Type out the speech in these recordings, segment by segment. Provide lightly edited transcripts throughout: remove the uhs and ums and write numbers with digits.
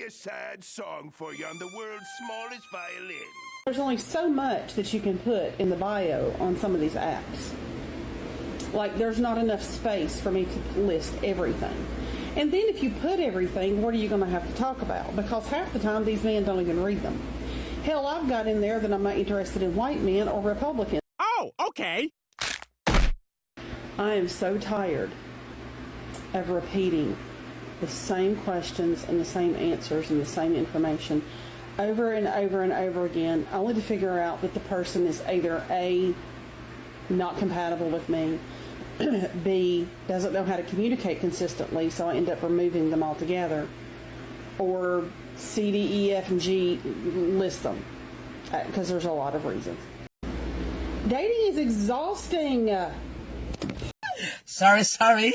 a sad song for you on the world's smallest violin. There's only so much that you can put in the bio on some of these apps. Like, there's not enough space for me to list everything. And then if you put everything, what are you going to have to talk about? Because half the time, these men don't even read them. Hell, I've got in there that I'm not interested in white men or Republicans. Oh, okay. I am so tired of repeating the same questions and the same answers and the same information over and over and over again, only to figure out that the person is either A, not compatible with me, B, doesn't know how to communicate consistently, so I end up removing them altogether, or C, D, E, F, and G, list them, because there's a lot of reasons. Dating is exhausting. Sorry.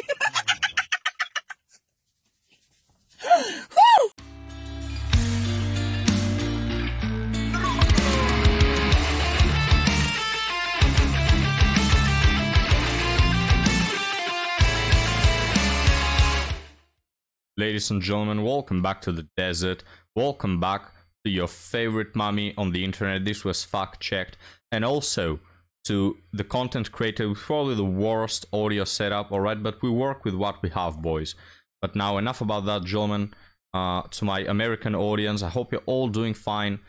Ladies and gentlemen, welcome back to the desert. Welcome back to your favorite mummy on the internet. This was fact checked. And also to the content creator with probably the worst audio setup, alright? But we work with what we have, boys. But now enough about that, gentlemen. To my American audience, I hope you're all doing fine,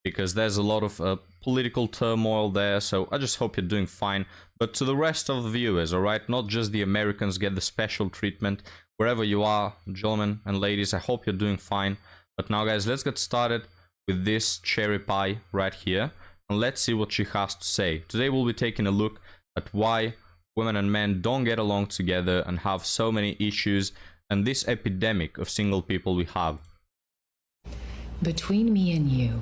because there's a lot of political turmoil there, so I just hope you're doing fine. But to the rest of the viewers, alright, not just the Americans get the special treatment. Wherever you are, gentlemen and ladies, I hope you're doing fine. But now, guys, let's get started with this cherry pie right here, and let's see what she has to say. Today we'll be taking a look at why women and men don't get along together and have so many issues, and this epidemic of single people we have. Between me and you,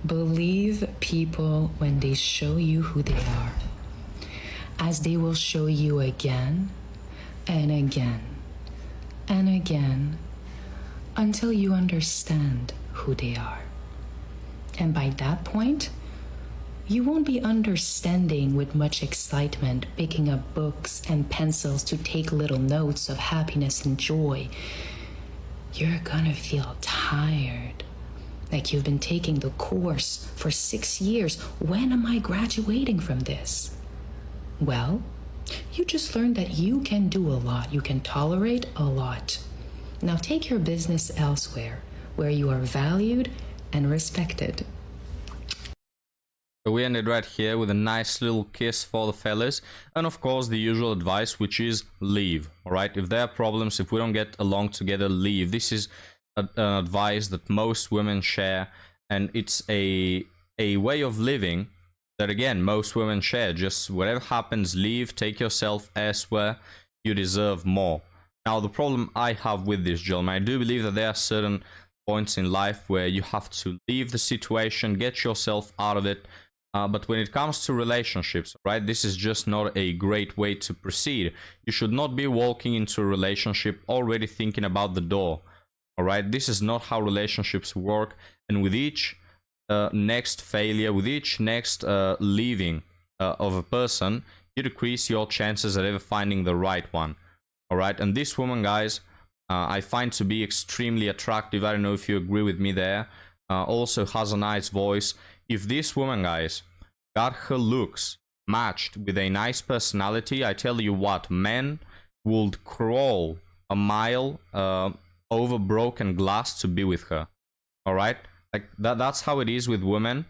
believe people when they show you who they are, as they will show you again and again and again until you understand who they are. And by that point, you won't be understanding with much excitement, picking up books and pencils to take little notes of happiness and joy. You're gonna feel tired, like you've been taking the course for 6 years. When am I graduating from this? Well, you just learned that you can do a lot. You can tolerate a lot. Now take your business elsewhere, where you are valued and respected. So we ended right here with a nice little kiss for the fellas, and of course the usual advice, which is leave. Alright, if there are problems, if we don't get along together, leave. This is an advice that most women share, and it's a way of living that, again, most women share. Just whatever happens, leave, take yourself elsewhere, you deserve more. Now, the problem I have with this, gentlemen, I do believe that there are certain points in life where you have to leave the situation, get yourself out of it. But when it comes to relationships, right, this is just not a great way to proceed. You should not be walking into a relationship already thinking about the door. All right, this is not how relationships work. And with each next failure, with each next leaving of a person, you decrease your chances at ever finding the right one. All right, and this woman, guys, I find to be extremely attractive. I don't know if you agree with me there. Also has a nice voice. If this woman, guys, got her looks matched with a nice personality, I tell you what, men would crawl a mile over broken glass to be with her. All right, like that's how it is with women.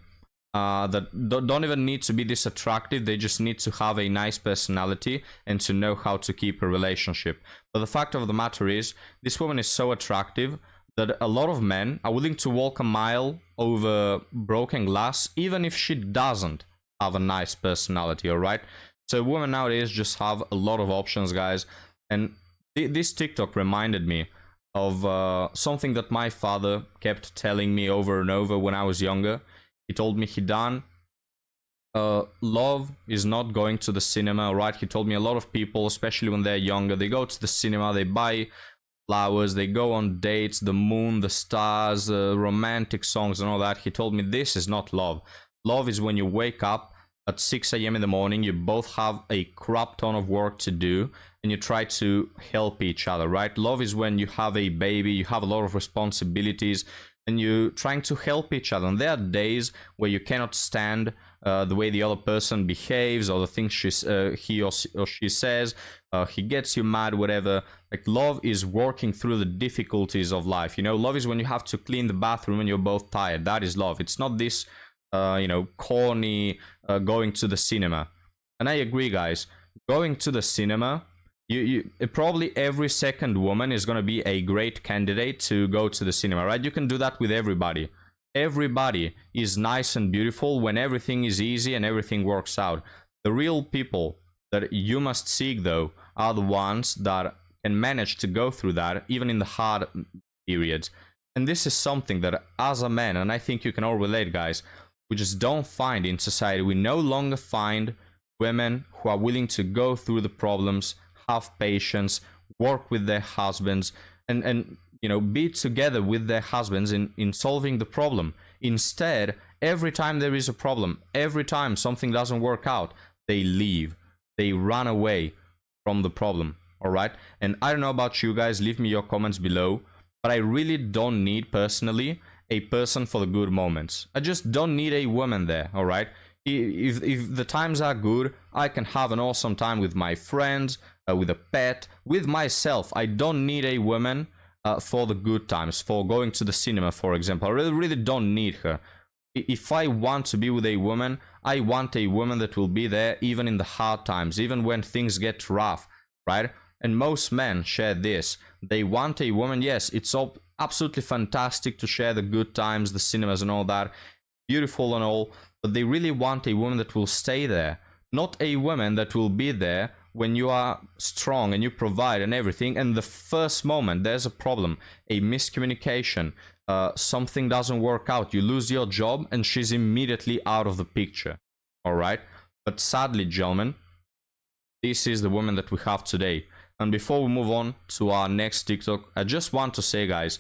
That don't even need to be this attractive. They just need to have a nice personality and to know how to keep a relationship. But the fact of the matter is, this woman is so attractive that a lot of men are willing to walk a mile over broken glass, even if she doesn't have a nice personality. All right, so women nowadays just have a lot of options, guys. And this TikTok reminded me of something that my father kept telling me over and over when I was younger. He told me, Hidan, love is not going to the cinema, right? He told me a lot of people, especially when they're younger, they go to the cinema, they buy flowers, they go on dates, the moon, the stars, romantic songs and all that. He told me this is not love. Love is when you wake up at 6 a.m. in the morning, you both have a crap ton of work to do, and you try to help each other, right? Love is when you have a baby, you have a lot of responsibilities, and you're trying to help each other. And there are days where you cannot stand the way the other person behaves, or the things he or she says. He gets you mad, whatever. Like, love is working through the difficulties of life. You know, love is when you have to clean the bathroom and you're both tired. That is love. It's not this, you know, corny going to the cinema. And I agree, guys. Going to the cinema, probably every second woman is going to be a great candidate to go to the cinema, right? You can do that with everybody. Everybody is nice and beautiful when everything is easy and everything works out. The real people that you must seek, though, are the ones that can manage to go through that even in the hard periods. And this is something that, as a man, and I think you can all relate, guys, we just don't find in society. We no longer find women who are willing to go through the problems, have patience, work with their husbands, and you know, be together with their husbands in solving the problem. Instead, every time there is a problem, every time something doesn't work out, they leave. They run away from the problem, all right? And I don't know about you guys, leave me your comments below, but I really don't need, personally, a person for the good moments. I just don't need a woman there, all right? If the times are good, I can have an awesome time with my friends, with a pet, with myself. I don't need a woman for the good times, for going to the cinema, for example. I really don't need her. If I want to be with a woman, I want a woman that will be there even in the hard times, even when things get rough, right? And most men share this. They want a woman, yes, it's all absolutely fantastic to share the good times, the cinemas and all that, beautiful and all, but they really want a woman that will stay there, not a woman that will be there when you are strong and you provide and everything, and the first moment there's a problem, a miscommunication, something doesn't work out, you lose your job, and she's immediately out of the picture, all right? But sadly, gentlemen, this is the woman that we have today. And before we move on to our next TikTok, I just want to say, guys,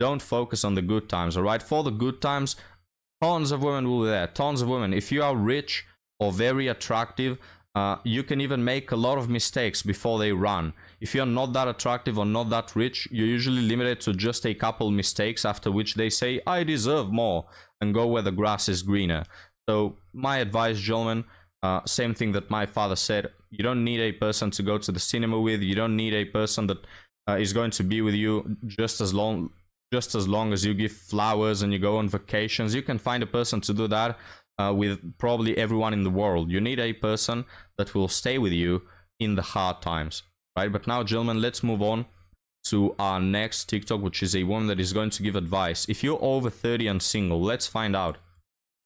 don't focus on the good times, all right? For the good times, tons of women will be there, tons of women. If you are rich or very attractive, you can even make a lot of mistakes before they run. If you're not that attractive or not that rich, you're usually limited to just a couple mistakes, after which they say, I deserve more, and go where the grass is greener. So my advice, gentlemen, same thing that my father said, you don't need a person to go to the cinema with, you don't need a person that is going to be with you just as long as you give flowers and you go on vacations. You can find a person to do that with probably everyone in the world. You need a person that will stay with you in the hard times, right? But now, gentlemen, let's move on to our next TikTok, which is a woman that is going to give advice. If you're over 30 and single, let's find out.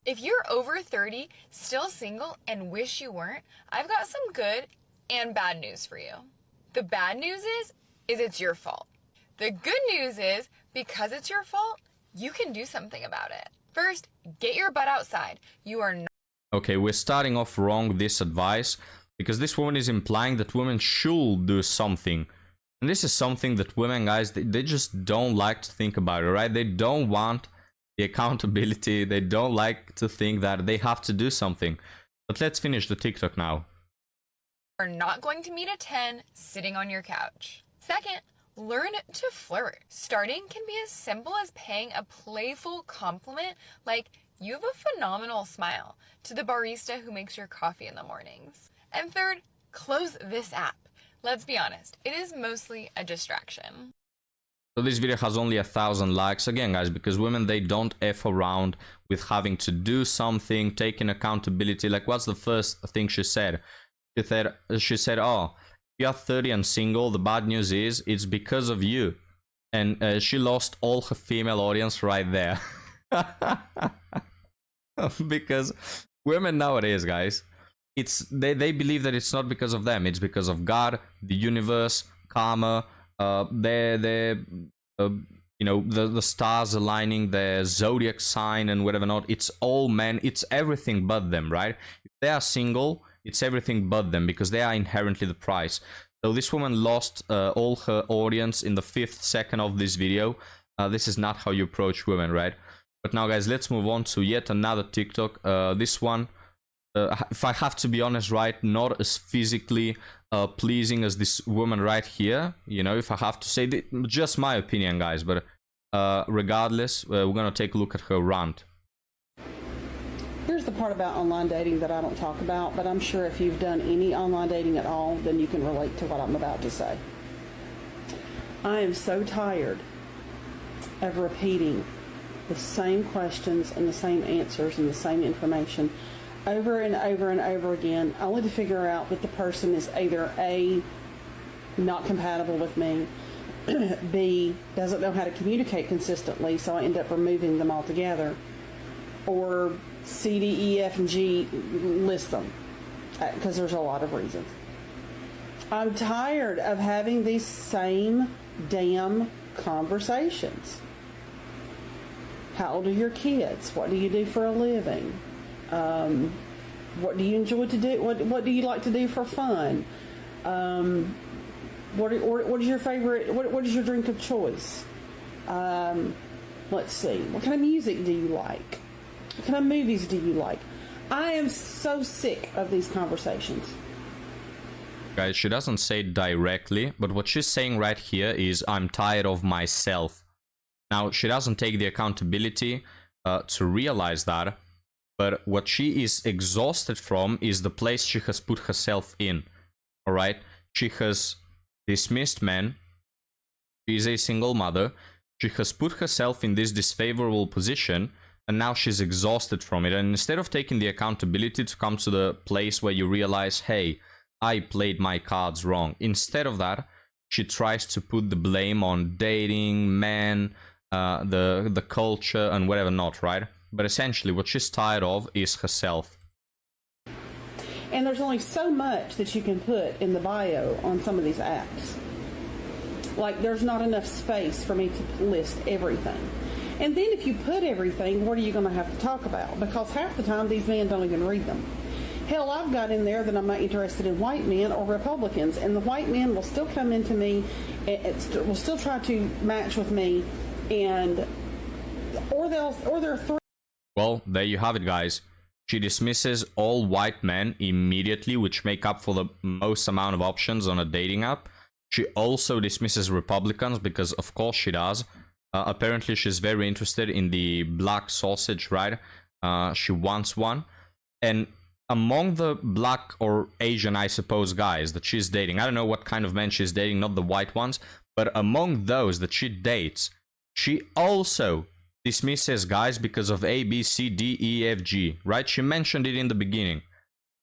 If you're over 30, still single, and wish you weren't, I've got some good and bad news for you. The bad news is it's your fault. The good news is, because it's your fault, you can do something about it. First, get your butt outside. You are not... Okay, we're starting off wrong with this advice, because this woman is implying that women should do something. And this is something that women, guys, they just don't like to think about it, right? They don't want the accountability. They don't like to think that they have to do something. But let's finish the TikTok now. Are not going to meet a 10 sitting on your couch. Second, learn to flirt. Starting can be as simple as paying a playful compliment like, you have a phenomenal smile, to the barista who makes your coffee in the mornings. And third, close this app. Let's be honest, it is mostly a distraction. So this video has only 1,000 likes, again, guys, because women, they don't F around with having to do something, taking accountability. Like, what's the first thing she said? She said, oh, you are 30 and single, the bad news is it's because of you. And she lost all her female audience right there. Because women nowadays, guys, they believe that it's not because of them, it's because of God, the universe, karma, the stars aligning, their zodiac sign and whatever not. It's all men, it's everything but them, right? If they are single, it's everything but them, because they are inherently the prize. So this woman lost all her audience in the 5th second of this video. This is not how you approach women, right? But now, guys, let's move on to yet another TikTok. This one, if I have to be honest, right, not as physically pleasing as this woman right here. You know, if I have to say, just my opinion, guys. But regardless, we're gonna take a look at her rant. Here's the part about online dating that I don't talk about, but I'm sure if you've done any online dating at all, then you can relate to what I'm about to say. I am so tired of repeating the same questions and the same answers and the same information over and over and over again, only to figure out that the person is either A, not compatible with me, B, doesn't know how to communicate consistently, so I end up removing them altogether, or C, D, E, F, and G, list them, because there's a lot of reasons. I'm tired of having these same damn conversations. How old are your kids? What do you do for a living? What do you enjoy to do? What do you like to do for fun? What is your favorite? What is your drink of choice? Let's see. What kind of music do you like? What kind of movies do you like? I am so sick of these conversations. Guys, she doesn't say it directly, but what she's saying right here is, I'm tired of myself. Now, she doesn't take the accountability to realize that, but what she is exhausted from is the place she has put herself in. Alright? She has dismissed men. She is a single mother. She has put herself in this disfavorable position, and now she's exhausted from it. And instead of taking the accountability to come to the place where you realize, hey, I played my cards wrong. Instead of that, she tries to put the blame on dating, men, the culture, and whatever not, right? But essentially, what she's tired of is herself. And there's only so much that you can put in the bio on some of these apps. Like, there's not enough space for me to list everything. And then if you put everything, what are you going to have to talk about? Because half the time, these men don't even read them. Hell, I've got in there that I'm not interested in white men or Republicans, and the white men will still come into me, will still try to match with me, and or they're three. Well, there you have it, guys. She dismisses all white men immediately, which make up for the most amount of options on a dating app. She also dismisses Republicans because, of course, she does. Apparently, she's very interested in the black sausage, right? She wants one. And among the black or Asian, I suppose, guys that she's dating, I don't know what kind of men she's dating, not the white ones, but among those that she dates, she also dismisses guys because of A, B, C, D, E, F, G, right? She mentioned it in the beginning,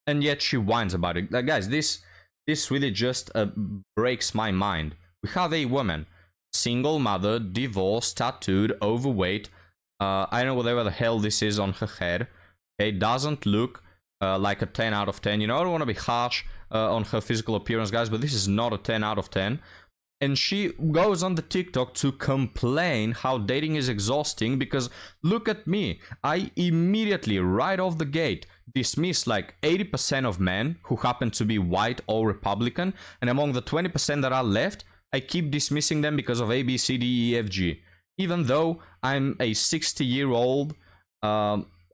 and yet she whines about it. Like, guys, this really just breaks my mind. We have a woman, single mother, divorced, tattooed, overweight, I don't know whatever the hell this is on her head. Okay, doesn't look like a 10 out of 10. You know, I don't want to be harsh on her physical appearance, guys, but this is not a 10 out of 10. And she goes on the TikTok to complain how dating is exhausting because, look at me, I immediately, right off the gate, dismiss like 80% of men who happen to be white or Republican, and among the 20% that are left, I keep dismissing them because of A, B, C, D, E, F, G. Even though I'm a 60-year-old,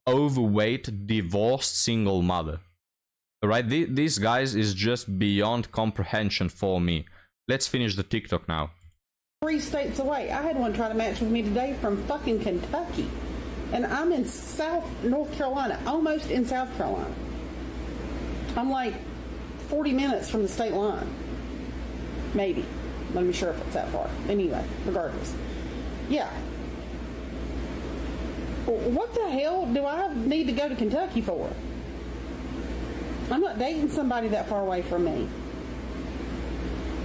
overweight, divorced, single mother. Alright, this, guys, is just beyond comprehension for me. Let's finish the TikTok now. 3 states away. I had one try to match with me today from fucking Kentucky. And I'm in North Carolina, almost in South Carolina. I'm like 40 minutes from the state line. Maybe. Let me sure if it's that far. Anyway, regardless. Yeah. What the hell do I need to go to Kentucky for? I'm not dating somebody that far away from me.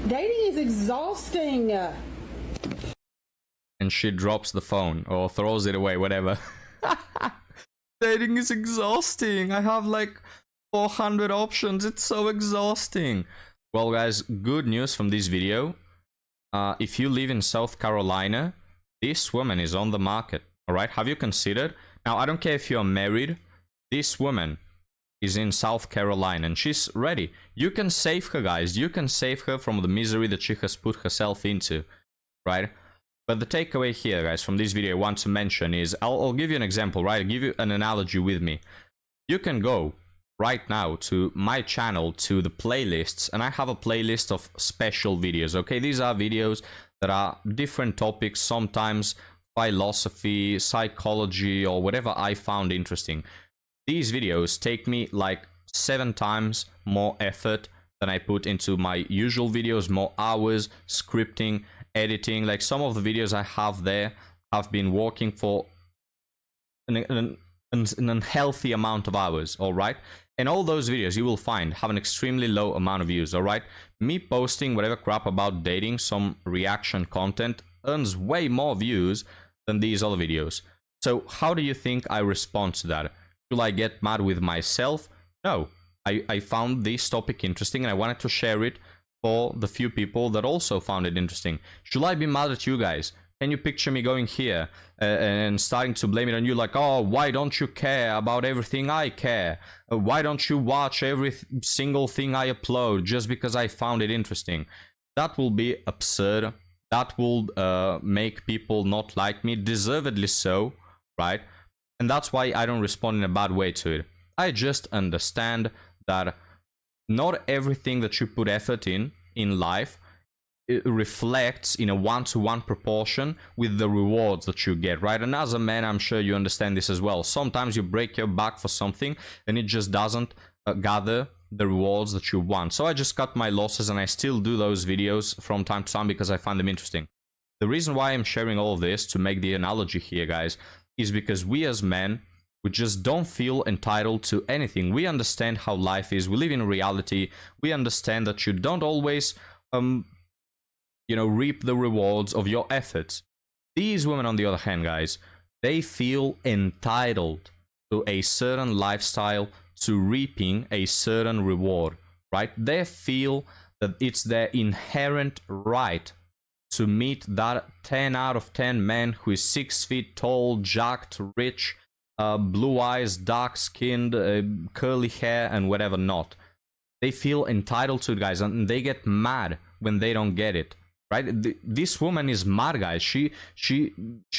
Dating is exhausting. And she drops the phone or throws it away, whatever. Dating is exhausting. I have like 400 options. It's so exhausting. Well, guys, good news from this video. If you live in South Carolina, this woman is on the market. All right, have you considered? Now, I don't care if you're married. This woman is in South Carolina and she's ready. You can save her, guys. You can save her from the misery that she has put herself into, right? But the takeaway here, guys, from this video I want to mention is, I'll give you an example, right? I'll give you an analogy with me. You can go right now to my channel, to the playlists, and I have a playlist of special videos. Okay, these are videos that are different topics, sometimes philosophy, psychology, or whatever I found interesting. These videos take me like 7 times more effort than I put into my usual videos, more hours, scripting, editing. Like some of the videos I have there have been working for an unhealthy amount of hours, all right? And all those videos you will find have an extremely low amount of views, all right? Me posting whatever crap about dating, some reaction content, earns way more views than these other videos. So how do you think I respond to that? Should I get mad with myself? No. I found this topic interesting and I wanted to share it for the few people that also found it interesting. Should I be mad at you guys? Can you picture me going here and starting to blame it on you, like, oh, why don't you care about everything I care? Why don't you watch every single thing I upload just because I found it interesting? That will be absurd. That will make people not like me, deservedly so, right? And that's why I don't respond in a bad way to it. I just understand that not everything that you put effort in life, it reflects in a one-to-one proportion with the rewards that you get, right? And as a man, I'm sure you understand this as well. Sometimes you break your back for something and it just doesn't gather the rewards that you want. So I just cut my losses and I still do those videos from time to time because I find them interesting. The reason why I'm sharing all of this, to make the analogy here, guys, is because we as men, we just don't feel entitled to anything. We understand how life is. We live in reality. We understand that you don't always reap the rewards of your efforts. These women, on the other hand, guys, they feel entitled to a certain lifestyle, to reaping a certain reward, right? They feel that it's their inherent right to meet that 10 out of 10 man who is 6 feet tall, jacked, rich, blue eyes, dark skinned, curly hair, and whatever not. They feel entitled to it, guys, and they get mad when they don't get it. Right? This woman is mad, guys. She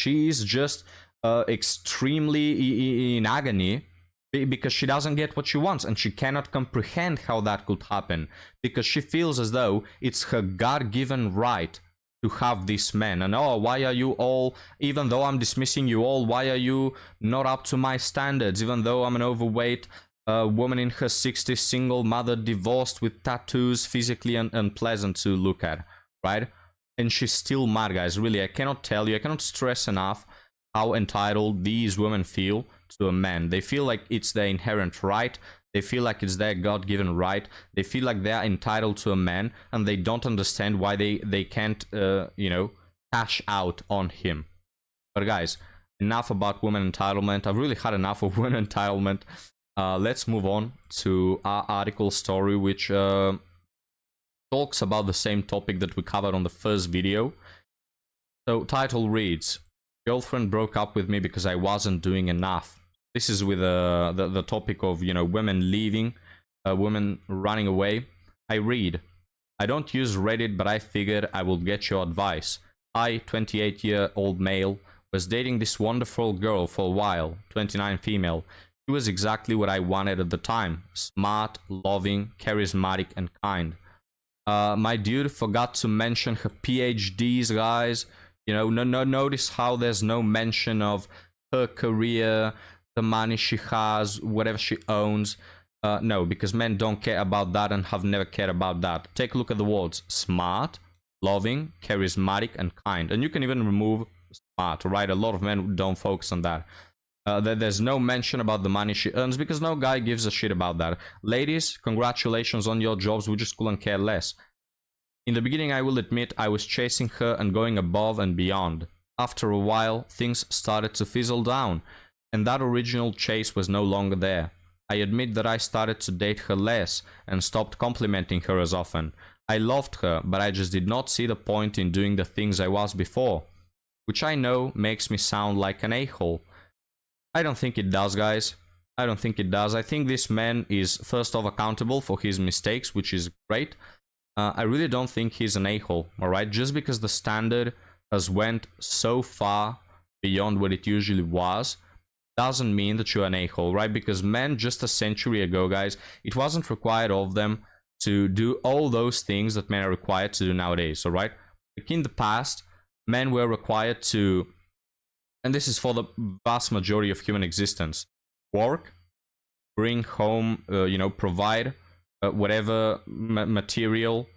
is just extremely in agony because she doesn't get what she wants, and she cannot comprehend how that could happen because she feels as though it's her God-given right to have this man. And oh, why are you all, even though I'm dismissing you all, why are you not up to my standards? Even though I'm an overweight woman in her 60s, single mother, divorced, with tattoos, physically unpleasant to look at, right? And she's still mad, guys. Really, I cannot tell you, I cannot stress enough how entitled these women feel to a man. They feel like it's their inherent right. They feel like it's their God-given right. They feel like they're entitled to a man, and they don't understand why they can't, cash out on him. But guys, enough about women entitlement. I've really had enough of women entitlement. Let's move on to our article story, which talks about the same topic that we covered on the first video. So, title reads, "Girlfriend broke up with me because I wasn't doing enough." This is with the topic of, women leaving, women running away. I read, "I don't use Reddit, but I figured I will get your advice. I, 28-year-old male, was dating this wonderful girl for a while, 29 female. She was exactly what I wanted at the time. Smart, loving, charismatic, and kind. My dude forgot to mention her PhDs, guys. Notice how there's no mention of her career, the money she has, whatever she owns. No, because men don't care about that and have never cared about that. Take a look at the words smart, loving, charismatic, and kind. And you can even remove smart, right? A lot of men don't focus on that. There's no mention about the money she earns because no guy gives a shit about that. Ladies, congratulations on your jobs, we just couldn't care less. In the beginning, I will admit, I was chasing her and going above and beyond. After a while, things started to fizzle down, and that original chase was no longer there. I admit that I started to date her less and stopped complimenting her as often. I loved her, but I just did not see the point in doing the things I was before, which I know makes me sound like an a-hole. I don't think it does, guys. I don't think it does. I think this man is first off accountable for his mistakes, which is great. I really don't think he's an a-hole, alright? Just because the standard has went so far beyond what it usually was, doesn't mean that you're an a-hole, right? Because men just a century ago, guys, it wasn't required of them to do all those things that men are required to do nowadays, all right? Like in the past, men were required to, and this is for the vast majority of human existence, work, bring home, provide whatever material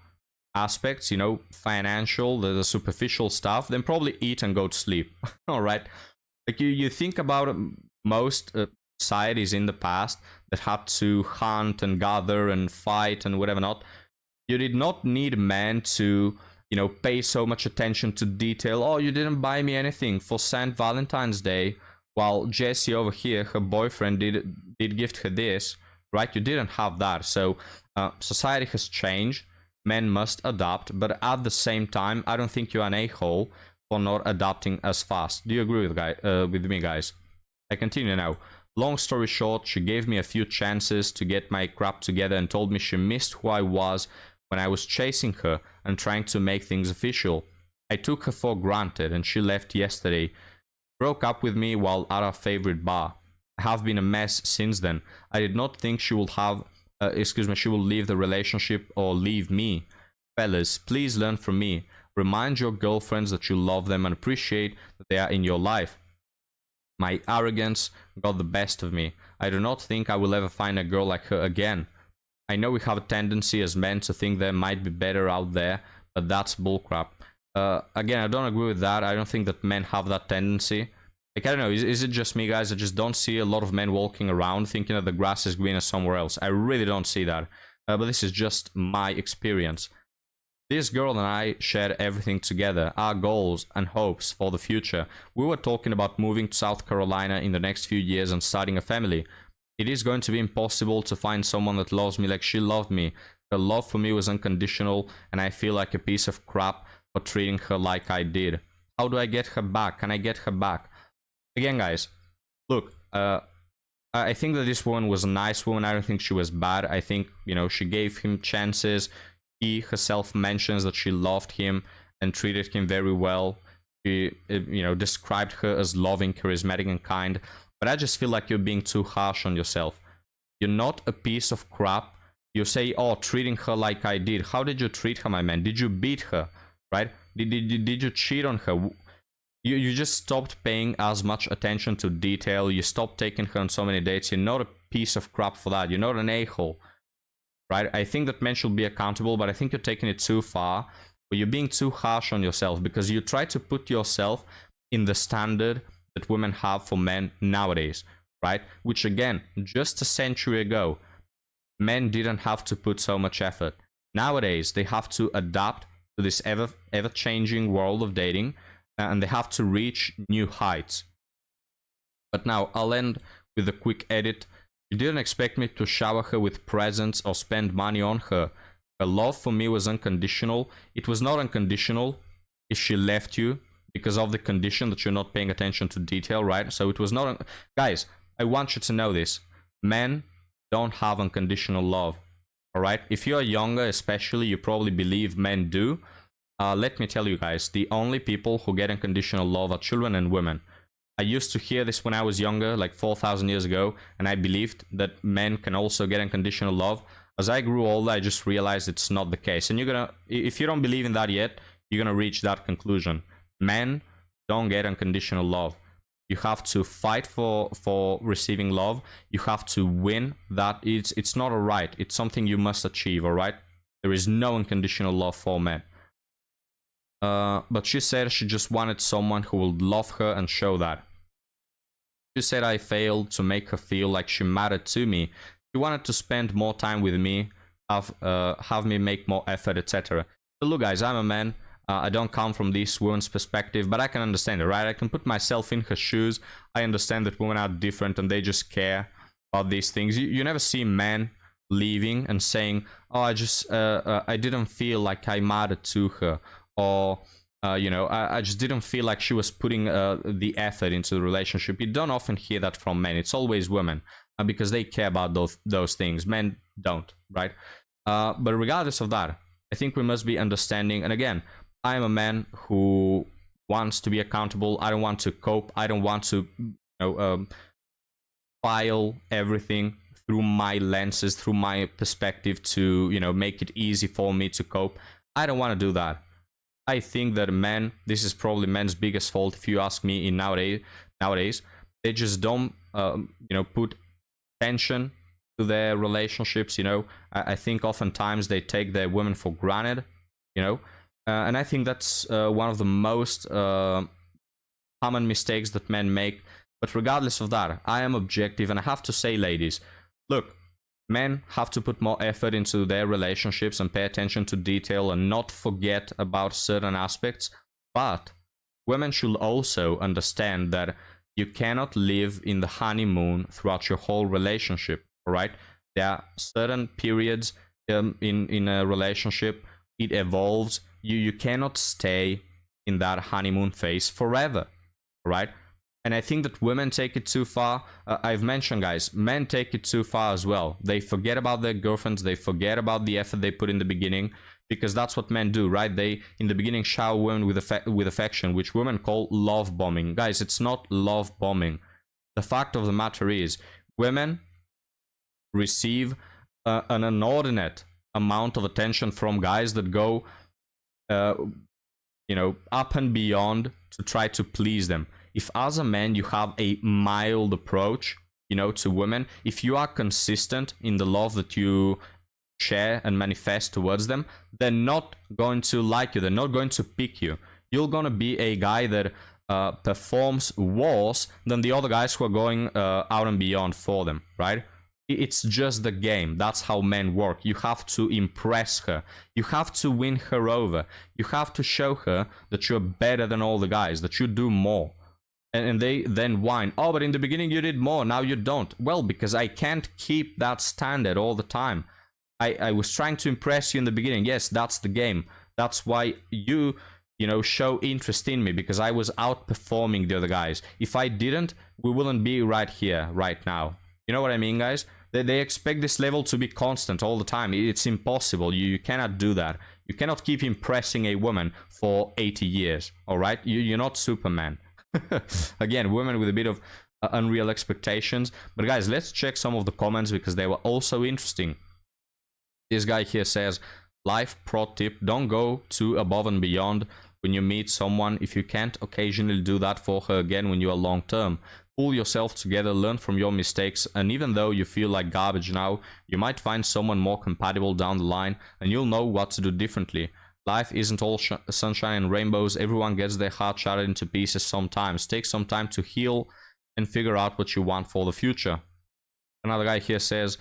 aspects, financial, the superficial stuff, then probably eat and go to sleep, all right? Like you think about most societies in the past that had to hunt and gather and fight and whatever not. You did not need men to, pay so much attention to detail. Oh, you didn't buy me anything for St. Valentine's Day, while Jessie over here, her boyfriend, did gift her this, right? You didn't have that. So society has changed. Men must adapt, but at the same time, I don't think you're an a-hole for not adapting as fast. Do you agree with me, guys? I continue now. Long story short, she gave me a few chances to get my crap together and told me she missed who I was when I was chasing her and trying to make things official. I took her for granted and she left yesterday. Broke up with me while at our favorite bar. I have been a mess since then. I did not think she will she will leave the relationship or leave me. Fellas, please learn from me. Remind your girlfriends that you love them and appreciate that they are in your life. My arrogance got the best of me. I do not think I will ever find a girl like her again. I know we have a tendency as men to think there might be better out there, but that's bullcrap. Again, I don't agree with that. I don't think that men have that tendency. Like, I don't know, is it just me, guys? I just don't see a lot of men walking around thinking that the grass is greener somewhere else. I really don't see that. But this is just my experience. This girl and I shared everything together, our goals and hopes for the future. We were talking about moving to South Carolina in the next few years and starting a family. It is going to be impossible to find someone that loves me like she loved me. Her love for me was unconditional, and I feel like a piece of crap for treating her like I did. How do I get her back? Can I get her back? Again, guys, look, I think that this woman was a nice woman. I don't think she was bad. I think, she gave him chances. He herself mentions that she loved him and treated him very well. She, described her as loving, charismatic, and kind. But I just feel like you're being too harsh on yourself. You're not a piece of crap. You say, oh, treating her like I did. How did you treat her, my man? Did you beat her, right? Did you cheat on her? You just stopped paying as much attention to detail. You stopped taking her on so many dates. You're not a piece of crap for that. You're not an a-hole. Right? I think that men should be accountable, but I think you're taking it too far. Or you're being too harsh on yourself because you try to put yourself in the standard that women have for men nowadays, right? Which again, just a century ago, men didn't have to put so much effort. Nowadays, they have to adapt to this ever-changing world of dating, and they have to reach new heights. But now, I'll end with a quick edit. You didn't expect me to shower her with presents or spend money on her. Her love for me was unconditional. It was not unconditional if she left you because of the condition that you're not paying attention to detail, right? So it was not... Guys, I want you to know this. Men don't have unconditional love, all right? If you're younger, especially, you probably believe men do. Let me tell you guys, the only people who get unconditional love are children and women. I used to hear this when I was younger, like 4,000 years ago, and I believed that men can also get unconditional love. As I grew older, I just realized it's not the case. And if you don't believe in that yet, you're gonna reach that conclusion. Men don't get unconditional love. You have to fight for receiving love. You have to win that. It's not a right. It's something you must achieve, all right? There is no unconditional love for men. But she said she just wanted someone who would love her and show that. She said I failed to make her feel like she mattered to me. She wanted to spend more time with me, have me make more effort, etc. So look, guys, I'm a man. I don't come from this woman's perspective, but I can understand it, right? I can put myself in her shoes. I understand that women are different and they just care about these things. You never see men leaving and saying, oh, I didn't feel like I mattered to her. Or, I just didn't feel like she was putting the effort into the relationship. You don't often hear that from men. It's always women because they care about those things. Men don't, right? But regardless of that, I think we must be understanding. And again, I am a man who wants to be accountable. I don't want to cope. I don't want to file everything through my lenses, through my perspective to, you know, make it easy for me to cope. I don't want to do that. I think that men, this is probably men's biggest fault, if you ask me. In nowadays, they just don't, you know, put attention to their relationships. You know, I think oftentimes they take their women for granted. You know, and I think that's one of the most common mistakes that men make. But regardless of that, I am objective, and I have to say, ladies, look, men have to put more effort into their relationships and pay attention to detail and not forget about certain aspects. But women should also understand that you cannot live in the honeymoon throughout your whole relationship, all right? There are certain periods in a relationship. It evolves. You cannot stay in that honeymoon phase forever, all right? And I think that women take it too far. I've mentioned, guys, men take it too far as well. They forget about their girlfriends. They forget about the effort they put in the beginning, because that's what men do, right? They, in the beginning, shower women with affection, which women call love bombing. Guys, it's not love bombing. The fact of the matter is, women receive an inordinate amount of attention from guys that go, you know, up and beyond to try to please them. If as a man you have a mild approach, you know, to women, if you are consistent in the love that you share and manifest towards them, they're not going to like you. They're not going to pick you. You're going to be a guy that performs worse than the other guys who are going out and beyond for them, right? It's just the game. That's how men work. You have to impress her. You have to win her over. You have to show her that you're better than all the guys, that you do more. And they then whine, oh, but in the beginning you did more, now you don't. Well, because I can't keep that standard all the time. I was trying to impress you in the beginning. Yes, that's the game. That's why you know, show interest in me, because I was outperforming the other guys. If I didn't, we wouldn't be right here, right now. You know what I mean, guys? They expect this level to be constant all the time. It's impossible. You cannot do that. You cannot keep impressing a woman for 80 years, all right? You're not Superman. Again, women with a bit of unreal expectations. But guys, let's check some of the comments, because they were also interesting. This guy here says, life pro tip, don't go too above and beyond when you meet someone. If you can't occasionally do that for her again when you are long term, pull yourself together, learn from your mistakes, and even though you feel like garbage now, you might find someone more compatible down the line, and you'll know what to do differently. Life isn't all sunshine and rainbows. Everyone gets their heart shattered into pieces sometimes. Take some time to heal and figure out what you want for the future. Another guy here says,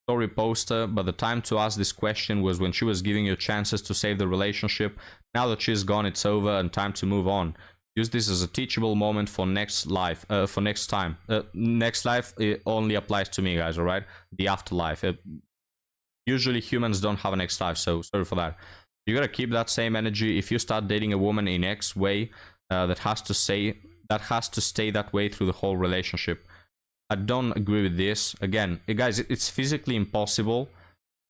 sorry poster, but the time to ask this question was when she was giving you chances to save the relationship. Now that she's gone, it's over and time to move on. Use this as a teachable moment for next life, for next time. Next life, it only applies to me, guys, all right? The afterlife. Usually humans don't have a next life, so sorry for that. You gotta keep that same energy. If you start dating a woman in X way, that has to stay that way through the whole relationship. I don't agree with this. Again, guys, it's physically impossible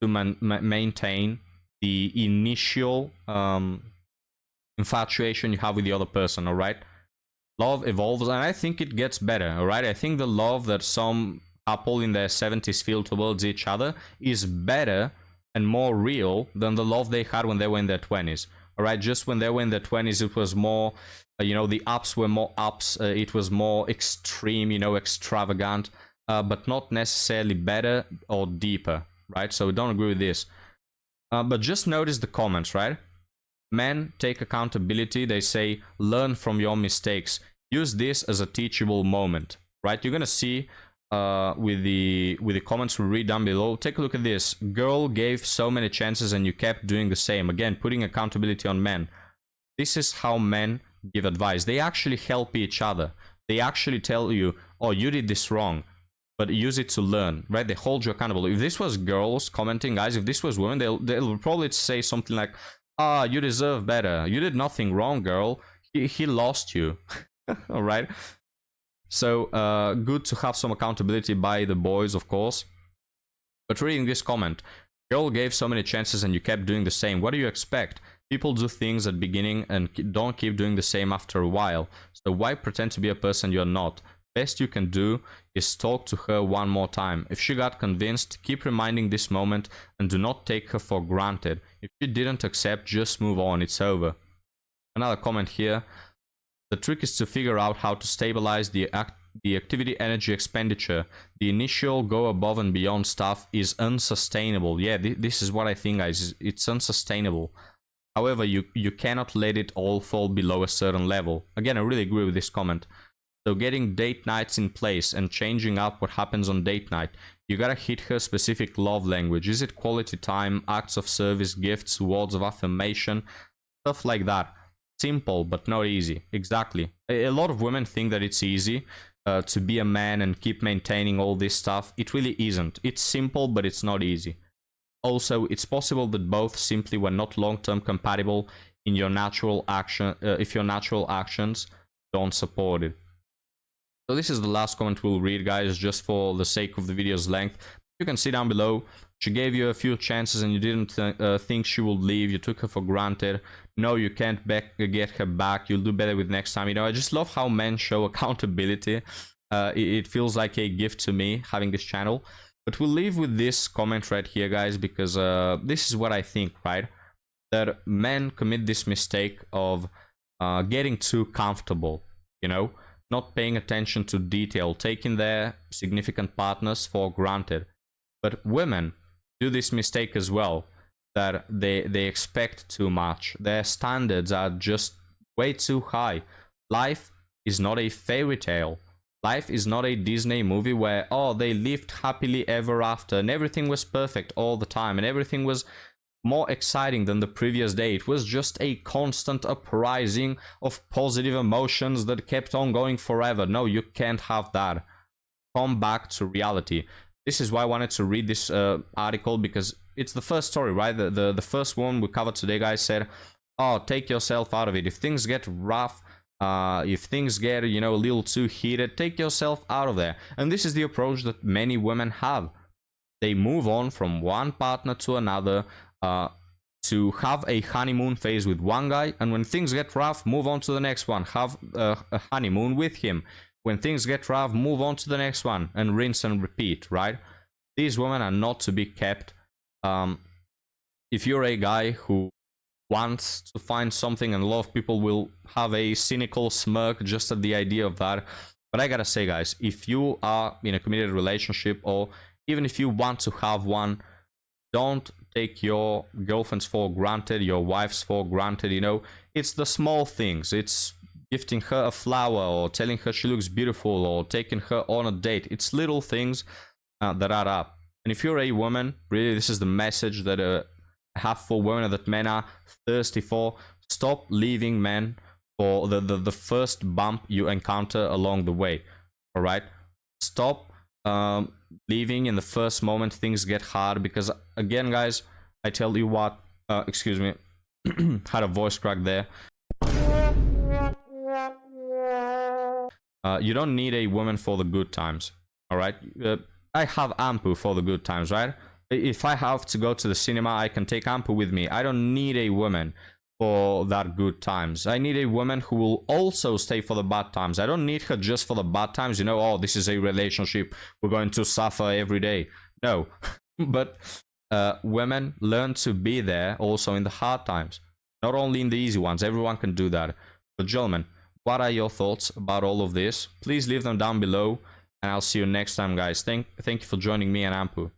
to maintain the initial infatuation you have with the other person, all right? Love evolves, and I think it gets better, all right? I think the love that some couple in their 70s feel towards each other is better and more real than the love they had when they were in their 20s. All right, just when they were in their 20s, it was more, you know, the ups were more ups. It was more extreme, you know, extravagant, but not necessarily better or deeper, right? So don't agree with this. But just notice the comments, right? Men take accountability. They say, learn from your mistakes. Use this as a teachable moment, right? You're going to see with the comments we read down below. Take a look at this. Girl gave so many chances and you kept doing the same. Again, putting accountability on men. This is how men give advice. They actually help each other. They actually tell you, oh, you did this wrong, but use it to learn, right? They hold you accountable. If this was girls commenting, guys, if this was women, they'll probably say something like, ah, you deserve better. You did nothing wrong, girl. He lost you. All right. So good to have some accountability by the boys, of course. But reading this comment, girl gave so many chances and you kept doing the same. What do you expect? People do things at beginning and don't keep doing the same after a while. So why pretend to be a person you're not? Best you can do is talk to her one more time. If she got convinced, keep reminding this moment and do not take her for granted. If she didn't accept, just move on, it's over. Another comment here. The trick is to figure out how to stabilize the activity energy expenditure. The initial go above and beyond stuff is unsustainable. Yeah, this is what I think, guys. It's unsustainable. However, you cannot let it all fall below a certain level. Again, I really agree with this comment. So getting date nights in place and changing up what happens on date night. You gotta hit her specific love language. Is it quality time, acts of service, gifts, words of affirmation, stuff like that. Simple, but not easy. Exactly. A lot of women think that it's easy to be a man and keep maintaining all this stuff. It really isn't. It's simple, but it's not easy. Also, it's possible that both simply were not long-term compatible in your natural action, if your natural actions don't support it. So this is the last comment we'll read, guys, just for the sake of the video's length. You can see down below, she gave you a few chances and you didn't think she would leave. You took her for granted. No, you can't get her back. You'll do better with next time. You know, I just love how men show accountability. It feels like a gift to me having this channel. But we'll leave with this comment right here, guys, because this is what I think, right? That men commit this mistake of getting too comfortable, you know, not paying attention to detail, taking their significant partners for granted. But women do this mistake as well, that they expect too much. Their standards are just way too high. Life is not a fairy tale. Life is not a Disney movie where, oh, they lived happily ever after and everything was perfect all the time and everything was more exciting than the previous day. It was just a constant uprising of positive emotions that kept on going forever. No, you can't have that. Come back to reality. This is why I wanted to read this article, because it's the first story, right? The first one we covered today, guys, said, oh, take yourself out of it. If things get rough, if things get, you know, a little too heated, take yourself out of there. And this is the approach that many women have. They move on from one partner to another to have a honeymoon phase with one guy, and when things get rough, move on to the next one, have a honeymoon with him. When things get rough, move on to the next one, and rinse and repeat, right? These women are not to be kept. If you're a guy who wants to find something, and a lot of people will have a cynical smirk just at the idea of that, but I gotta say, guys, if you are in a committed relationship, or even if you want to have one, don't take your girlfriends for granted, your wives for granted, you know. It's the small things. It's gifting her a flower, or telling her she looks beautiful, or taking her on a date. It's little things that add up. And if you're a woman, really, this is the message that I have for women, that men are thirsty for. Stop leaving men for the first bump you encounter along the way. All right? Stop leaving in the first moment things get hard, because again, guys, I tell you what, excuse me, had a voice crack there. You don't need a woman for the good times. All right? I have Ampu for the good times, right? If I have to go to the cinema, I can take Ampu with me. I don't need a woman for that good times. I need a woman who will also stay for the bad times. I don't need her just for the bad times, you know, oh, this is a relationship, we're going to suffer every day. No. But women learn to be there also in the hard times, not only in the easy ones. Everyone can do that. But gentlemen, what are your thoughts about all of this? Please leave them down below, and I'll see you next time, guys. Thank you for joining me and Ampu.